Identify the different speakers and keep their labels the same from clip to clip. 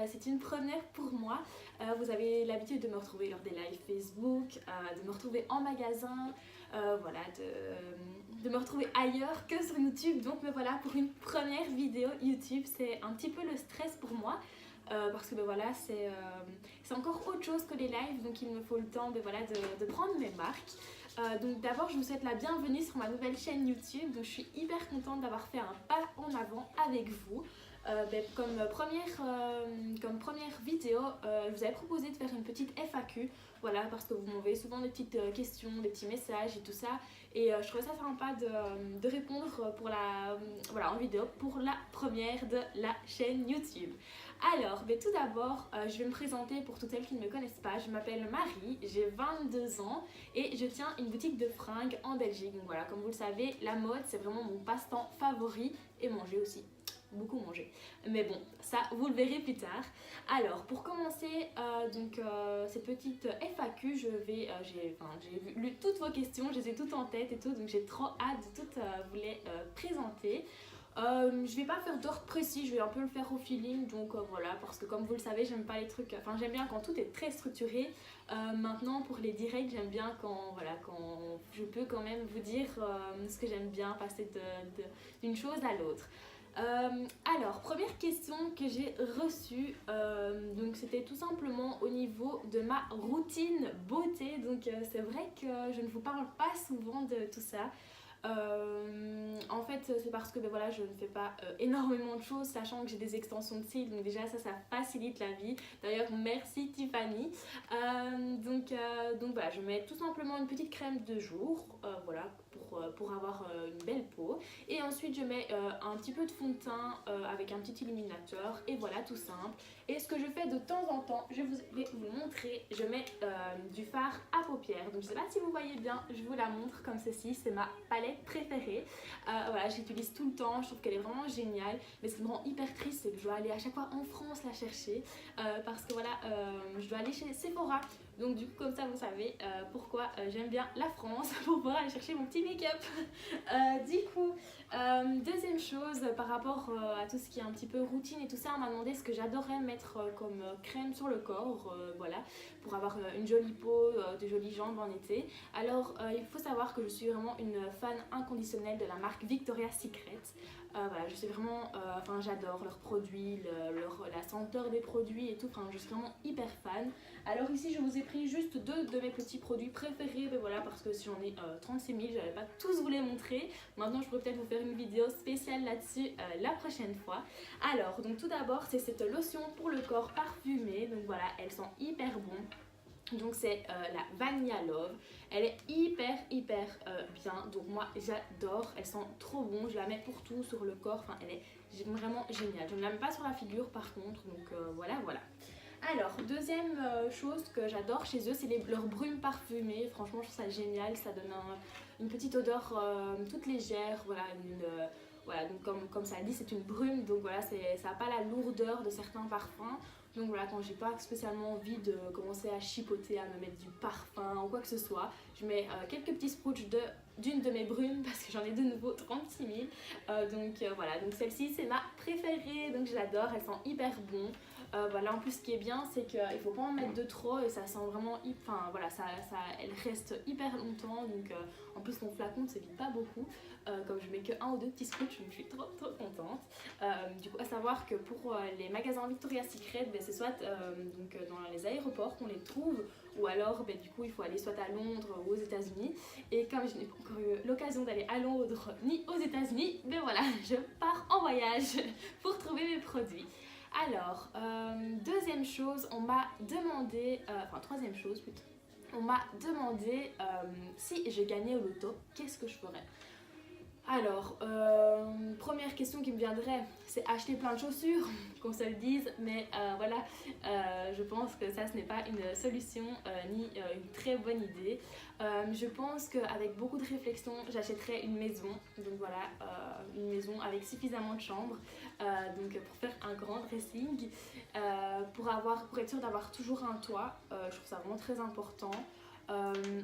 Speaker 1: c'est une première pour moi. Vous avez l'habitude de me retrouver lors des lives Facebook, de me retrouver en magasin, voilà, de me retrouver ailleurs que sur YouTube. Donc me voilà pour une première vidéo YouTube. C'est un petit peu le stress pour moi. Parce que voilà, c'est encore autre chose que les lives, donc il me faut le temps voilà, de prendre mes marques. Donc d'abord je vous souhaite la bienvenue sur ma nouvelle chaîne YouTube, donc je suis hyper contente d'avoir fait un pas en avant avec vous. Comme première vidéo, je vous avais proposé de faire une petite FAQ, voilà, parce que vous m'envoyez souvent des petites questions, des petits messages et tout ça, et je trouvais ça sympa de répondre voilà, en vidéo pour la première de la chaîne YouTube. Alors, tout d'abord, je vais me présenter pour toutes celles qui ne me connaissent pas. Je m'appelle Marie, j'ai 22 ans et je tiens une boutique de fringues en Belgique. Donc voilà, comme vous le savez, la mode c'est vraiment mon passe-temps favori, et manger aussi. Beaucoup manger, mais bon, ça vous le verrez plus tard. Alors pour commencer cette petite FAQ, j'ai lu toutes vos questions, je les ai toutes en tête et tout, donc j'ai trop hâte de toutes vous les présenter. Je vais pas faire d'ordre précis, je vais un peu le faire au feeling, donc voilà, parce que comme vous le savez, j'aime pas les trucs, enfin j'aime bien quand tout est très structuré. Maintenant pour les directs, j'aime bien quand je peux quand même vous dire ce que j'aime bien, passer d'une chose à l'autre. Alors, première question que j'ai reçue, donc c'était tout simplement au niveau de ma routine beauté. Donc c'est vrai que je ne vous parle pas souvent de tout ça. En fait c'est parce que voilà, je ne fais pas énormément de choses, sachant que j'ai des extensions de cils, donc déjà ça facilite la vie. D'ailleurs merci Tiffany. Donc voilà, je mets tout simplement une petite crème de jour, voilà, pour avoir une belle peau, et ensuite je mets un petit peu de fond de teint avec un petit illuminateur, et voilà, tout simple. Et ce que je fais de temps en temps, je vais vous montrer, je mets du fard à paupières. Donc je sais pas si vous voyez bien, je vous la montre comme ceci, c'est ma palette préférée. Voilà, j'utilise tout le temps, je trouve qu'elle est vraiment géniale. Mais ce qui me rend hyper triste, c'est que je dois aller à chaque fois en France la chercher, parce que voilà, je dois aller chez Sephora. Donc du coup, comme ça vous savez pourquoi j'aime bien la France, pour pouvoir aller chercher mon petit make-up. Du coup, deuxième chose, par rapport à tout ce qui est un petit peu routine et tout ça, on m'a demandé ce que j'adorais mettre comme crème sur le corps, voilà, pour avoir une jolie peau, de jolies jambes en été. Alors il faut savoir que je suis vraiment une fan inconditionnelle de la marque Victoria's Secret. Voilà, je suis vraiment, j'adore leurs produits, la senteur des produits et tout, enfin je suis vraiment hyper fan. Alors ici je vous ai pris juste deux de mes petits produits préférés, mais voilà, parce que si j'en ai 36 000, je n'allais pas tous vous les montrer. Maintenant je pourrais peut-être vous faire une vidéo spéciale là-dessus la prochaine fois. Alors donc tout d'abord c'est cette lotion pour le corps parfumée, donc voilà, elles sont hyper bonnes. Donc c'est la Vanilla Love, elle est hyper bien, donc moi j'adore, elle sent trop bon, je la mets pour tout sur le corps, enfin elle est vraiment géniale. Je ne la mets pas sur la figure par contre, donc voilà. Alors deuxième chose que j'adore chez eux, c'est leurs brumes parfumées. Franchement je trouve ça génial, ça donne une petite odeur toute légère, voilà, voilà, donc comme ça dit, c'est une brume, donc voilà, ça n'a pas la lourdeur de certains parfums. Donc voilà, quand j'ai pas spécialement envie de commencer à chipoter, à me mettre du parfum ou quoi que ce soit, je mets quelques petits sprouts d'une de mes brumes, parce que j'en ai de nouveau 36 000. Voilà, donc celle-ci c'est ma préférée, donc je l'adore, elle sent hyper bon. Voilà, en plus ce qui est bien, c'est qu'il ne faut pas en mettre de trop, et ça sent vraiment, voilà, elle reste hyper longtemps. Donc en plus mon flacon ne se vide pas beaucoup, comme je mets que un ou deux petits scotch, donc je suis trop contente. Du coup, à savoir que pour les magasins Victoria's Secret, c'est soit dans les aéroports qu'on les trouve, ou alors du coup il faut aller soit à Londres ou aux États-Unis. Et comme je n'ai pas encore eu l'occasion d'aller à Londres ni aux États-Unis, voilà, je pars en voyage pour trouver mes produits. Alors, deuxième chose, on m'a demandé, troisième chose plutôt, on m'a demandé si je gagnais au loto, qu'est-ce que je ferais? Alors, première question qui me viendrait, c'est acheter plein de chaussures, qu'on se le dise, mais voilà, je pense que ça ce n'est pas une solution ni une très bonne idée. Je pense qu'avec beaucoup de réflexion, j'achèterais une maison, donc voilà, une maison avec suffisamment de chambres, donc pour faire un grand dressing, pour être sûre d'avoir toujours un toit, je trouve ça vraiment très important.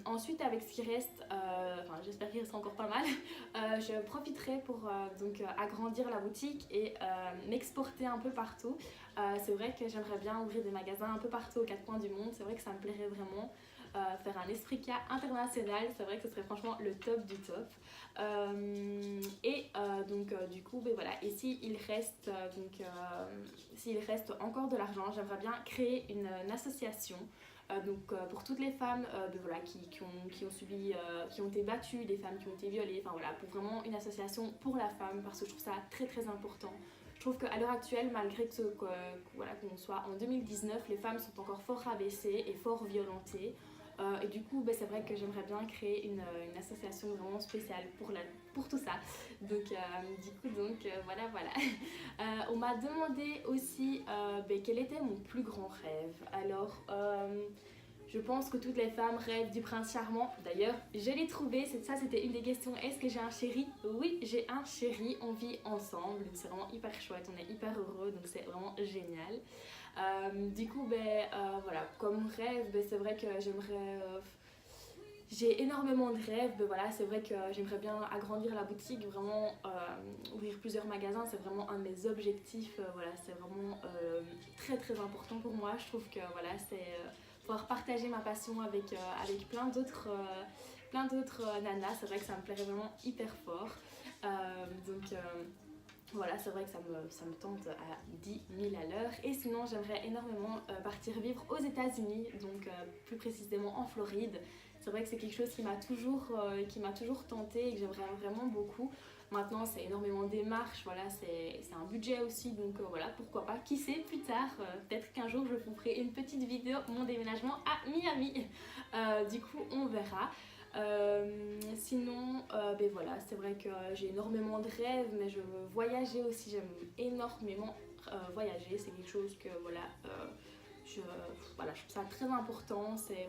Speaker 1: Ensuite, avec ce qui reste, enfin j'espère qu'il restera encore pas mal, je profiterai pour donc agrandir la boutique et m'exporter un peu partout. C'est vrai que j'aimerais bien ouvrir des magasins un peu partout aux quatre coins du monde, c'est vrai que ça me plairait vraiment. Faire un esprit K international, c'est vrai que ce serait franchement le top du top. Donc du coup, ben voilà. Et s'il reste, s'il reste encore de l'argent, j'aimerais bien créer une association. Pour toutes les femmes ben voilà, qui ont subi, qui ont été battues, des femmes qui ont été violées, enfin voilà, pour vraiment une association pour la femme, parce que je trouve ça très très important. Je trouve qu'à l'heure actuelle, malgré voilà, qu'on soit en 2019, les femmes sont encore fort rabaissées et fort violentées. Et du coup, ben, c'est vrai que j'aimerais bien créer une association vraiment spéciale pour tout ça. Donc, voilà, voilà. On m'a demandé aussi ben, quel était mon plus grand rêve. Alors, je pense que toutes les femmes rêvent du prince charmant. D'ailleurs, je l'ai trouvé. Ça, c'était une des questions. Est-ce que j'ai un chéri? Oui, j'ai un chéri. On vit ensemble. Donc, c'est vraiment hyper chouette. On est hyper heureux. Donc, c'est vraiment génial. Du coup, voilà, comme rêve, c'est vrai que j'aimerais... j'ai énormément de rêves, voilà, c'est vrai que j'aimerais bien agrandir la boutique, vraiment ouvrir plusieurs magasins, c'est vraiment un de mes objectifs, voilà, c'est vraiment très très important pour moi. Je trouve que voilà, c'est pouvoir partager ma passion avec plein d'autres nanas, c'est vrai que ça me plairait vraiment hyper fort. Voilà, c'est vrai que ça me tente à 10 000 à l'heure. Et sinon, j'aimerais énormément partir vivre aux États-Unis, donc plus précisément en Floride. C'est vrai que c'est quelque chose qui m'a toujours tenté et que j'aimerais vraiment beaucoup. Maintenant, c'est énormément de démarches, voilà, c'est un budget aussi, donc voilà, pourquoi pas. Qui sait, plus tard, peut-être qu'un jour je vous ferai une petite vidéo, mon déménagement à Miami. Du coup, on verra. Sinon, voilà, c'est vrai que j'ai énormément de rêves, mais je veux voyager aussi, j'aime énormément voyager, c'est quelque chose que voilà, je trouve ça très important, c'est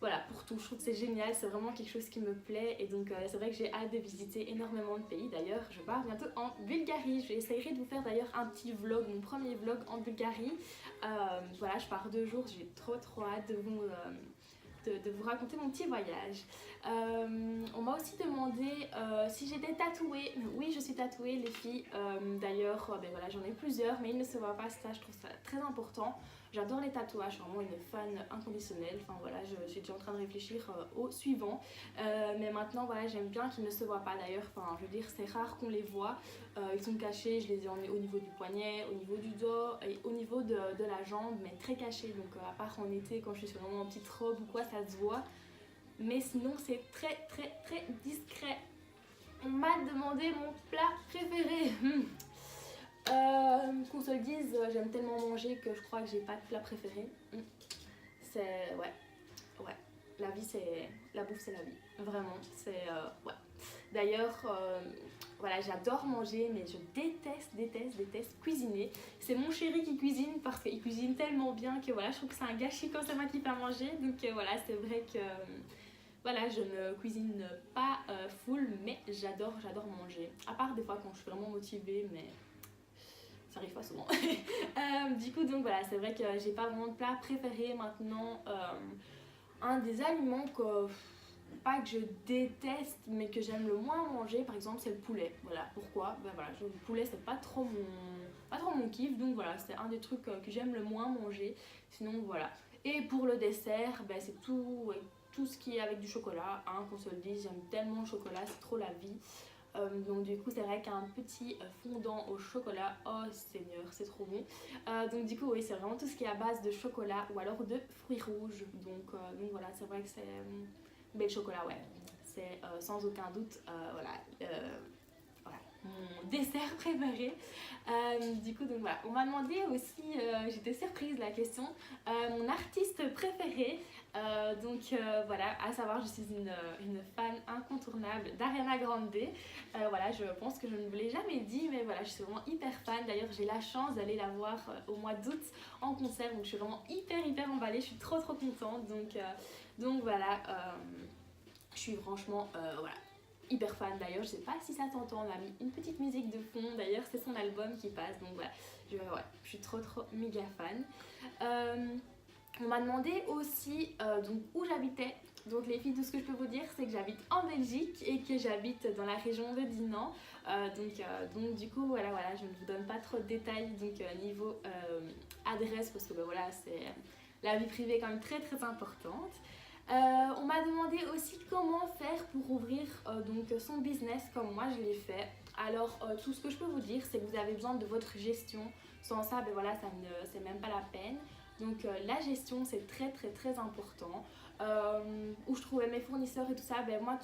Speaker 1: voilà, pour tout, je trouve que c'est génial, c'est vraiment quelque chose qui me plaît et donc c'est vrai que j'ai hâte de visiter énormément de pays. D'ailleurs, je pars bientôt en Bulgarie, j'essaierai de vous faire d'ailleurs un petit vlog, mon premier vlog en Bulgarie. Voilà, je pars 2 jours, j'ai trop hâte de vous raconter mon petit voyage. On m'a aussi demandé si j'étais tatouée. Oui, je suis tatouée, les filles. D'ailleurs, voilà, j'en ai plusieurs, mais ils ne se voient pas, ça, je trouve ça très important. J'adore les tatouages, je suis vraiment une fan inconditionnelle. Enfin voilà, je suis déjà en train de réfléchir au suivant. Mais maintenant, voilà, j'aime bien qu'ils ne se voient pas d'ailleurs. Enfin, je veux dire, c'est rare qu'on les voit. Ils sont cachés, je les ai au niveau du poignet, au niveau du dos et au niveau de la jambe, mais très cachés. Donc, à part en été, quand je suis sur vraiment en petite robe ou quoi, ça se voit. Mais sinon, c'est très discret. On m'a demandé mon plat préféré. Qu'on se le dise, j'aime tellement manger que je crois que j'ai pas de plat préféré. C'est... ouais. La vie, c'est... La bouffe, c'est la vie. Vraiment, c'est... ouais. D'ailleurs, voilà, j'adore manger, mais je déteste cuisiner. C'est mon chéri qui cuisine parce qu'il cuisine tellement bien que voilà, je trouve que c'est un gâchis quand c'est moi qui fais à manger. Donc voilà, c'est vrai que... voilà, je ne cuisine pas full, mais j'adore manger. À part des fois quand je suis vraiment motivée, mais ça arrive pas souvent. Du coup, donc voilà, c'est vrai que j'ai pas vraiment de plat préféré maintenant. Un des aliments que, pas que je déteste, mais que j'aime le moins manger, par exemple, c'est le poulet. Voilà, pourquoi? Ben voilà, le poulet, c'est pas trop mon kiff, donc voilà, c'est un des trucs que j'aime le moins manger. Sinon, voilà. Et pour le dessert, ben c'est tout ce qui est avec du chocolat, hein, qu'on se le dise, j'aime tellement le chocolat, c'est trop la vie. Donc du coup c'est vrai qu'un petit fondant au chocolat, oh seigneur, c'est trop bon. Donc du coup oui, c'est vraiment tout ce qui est à base de chocolat ou alors de fruits rouges. Donc voilà, c'est vrai que c'est le chocolat, ouais, c'est sans aucun doute voilà, mon dessert préféré. Du coup donc voilà, on m'a demandé aussi, j'étais surprise de la question, mon artiste préféré. Voilà, à savoir, je suis une fan incontournable d'Ariana Grande. Voilà, je pense que je ne vous l'ai jamais dit, mais voilà, je suis vraiment hyper fan. D'ailleurs, j'ai la chance d'aller la voir au mois d'août en concert, donc je suis vraiment hyper emballée. Je suis trop contente. Donc voilà, je suis franchement voilà, hyper fan. D'ailleurs, je sais pas si ça s'entend, on m'a mis une petite musique de fond. D'ailleurs, c'est son album qui passe, donc voilà, je suis trop méga fan. On m'a demandé aussi donc où j'habitais. Donc les filles, tout ce que je peux vous dire, c'est que j'habite en Belgique et que j'habite dans la région de Dinan. Donc du coup, voilà, je ne vous donne pas trop de détails donc, niveau adresse parce que ben, voilà, c'est la vie privée est quand même très très importante. On m'a demandé aussi comment faire pour ouvrir donc son business comme moi je l'ai fait. Alors tout ce que je peux vous dire, c'est que vous avez besoin de votre gestion. Sans ça, ben voilà, c'est même pas la peine. Donc la gestion, c'est très très très important. Où je trouvais mes fournisseurs et tout ça, ben moi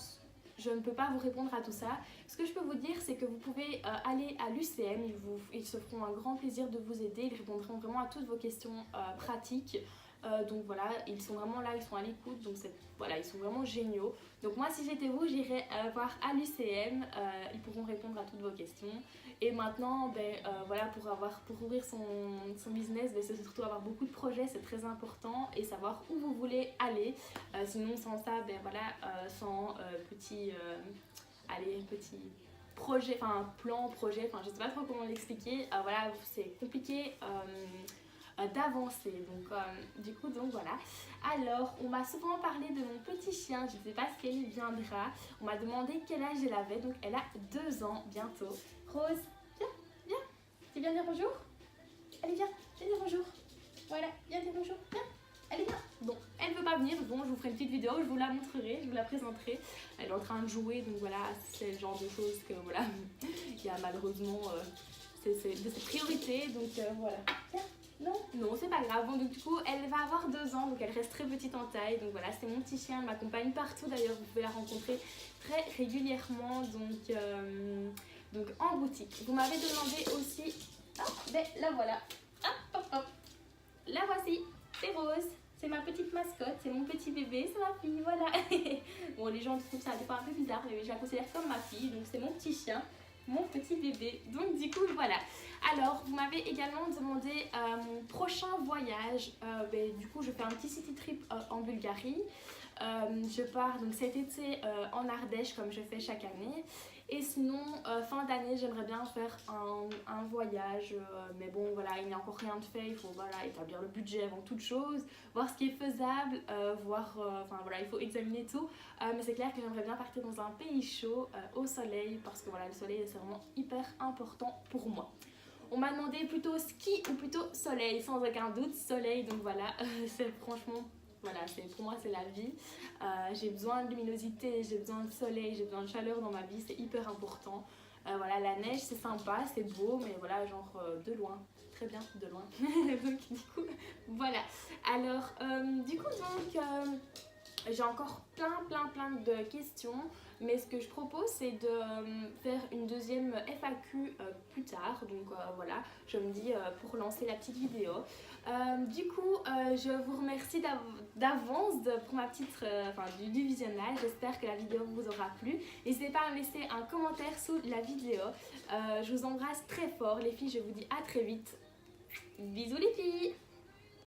Speaker 1: je ne peux pas vous répondre à tout ça. Ce que je peux vous dire, c'est que vous pouvez aller à l'UCM, ils se feront un grand plaisir de vous aider, ils répondront vraiment à toutes vos questions pratiques. Donc voilà, ils sont vraiment là, ils sont à l'écoute, donc voilà, ils sont vraiment géniaux. Donc moi, si j'étais vous, j'irais voir à l'UCM, ils pourront répondre à toutes vos questions. Et maintenant, voilà, pour ouvrir son business, c'est surtout avoir beaucoup de projets, c'est très important, et savoir où vous voulez aller. Sinon, sans ça, sans petit projet, enfin plan, projet, enfin je sais pas trop comment l'expliquer. Voilà, c'est compliqué. D'avancer du coup voilà. Alors on m'a souvent parlé de mon petit chien, je ne sais pas ce qu'elle viendra. On m'a demandé quel âge elle avait, donc elle a 2 ans bientôt. Rose, viens, tu viens dire bonjour. Allez viens dire bonjour. Voilà, viens dire bonjour, viens. Allez viens. Bon, elle veut pas venir, bon je vous ferai une petite vidéo, je vous la montrerai, je vous la présenterai. Elle est en train de jouer, donc voilà, c'est le genre de choses que voilà, il y a malheureusement c'est de ses priorités, donc voilà. Viens. Non, c'est pas grave. Bon, donc, du coup, elle va avoir 2 ans, donc elle reste très petite en taille. Donc voilà, c'est mon petit chien, elle m'accompagne partout. D'ailleurs, vous pouvez la rencontrer très régulièrement, donc en boutique. Vous m'avez demandé aussi... Ah, la voilà. Hop. La voici, c'est Rose. C'est ma petite mascotte, c'est mon petit bébé, c'est ma fille, voilà. Bon, les gens trouvent ça des fois un peu bizarre, mais je la considère comme ma fille. Donc c'est mon petit chien, mon petit bébé. Donc du coup, voilà. Alors, vous m'avez également demandé mon prochain voyage. Du coup, je fais un petit city trip en Bulgarie. Je pars donc cet été en Ardèche comme je fais chaque année. Et sinon, fin d'année, j'aimerais bien faire un voyage. Mais bon, voilà, il n'y a encore rien de fait. Il faut établir le budget avant toute chose, voir ce qui est faisable, il faut examiner tout. Mais c'est clair que j'aimerais bien partir dans un pays chaud, au soleil, parce que voilà, le soleil, c'est vraiment hyper important pour moi. On m'a demandé plutôt ski ou plutôt soleil, sans aucun doute soleil, donc voilà, c'est franchement, voilà, pour moi c'est la vie. J'ai besoin de luminosité, j'ai besoin de soleil, j'ai besoin de chaleur dans ma vie, c'est hyper important. Voilà, la neige c'est sympa, c'est beau, mais voilà, genre de loin, très bien, de loin. Donc du coup, voilà. Alors, j'ai encore plein de questions, mais ce que je propose c'est de faire une deuxième FAQ plus tard, donc voilà, je me dis pour lancer la petite vidéo. Je vous remercie d'avance pour ma petite, du visionnage. J'espère que la vidéo vous aura plu. N'hésitez pas à me laisser un commentaire sous la vidéo. Je vous embrasse très fort les filles, je vous dis à très vite. Bisous les filles.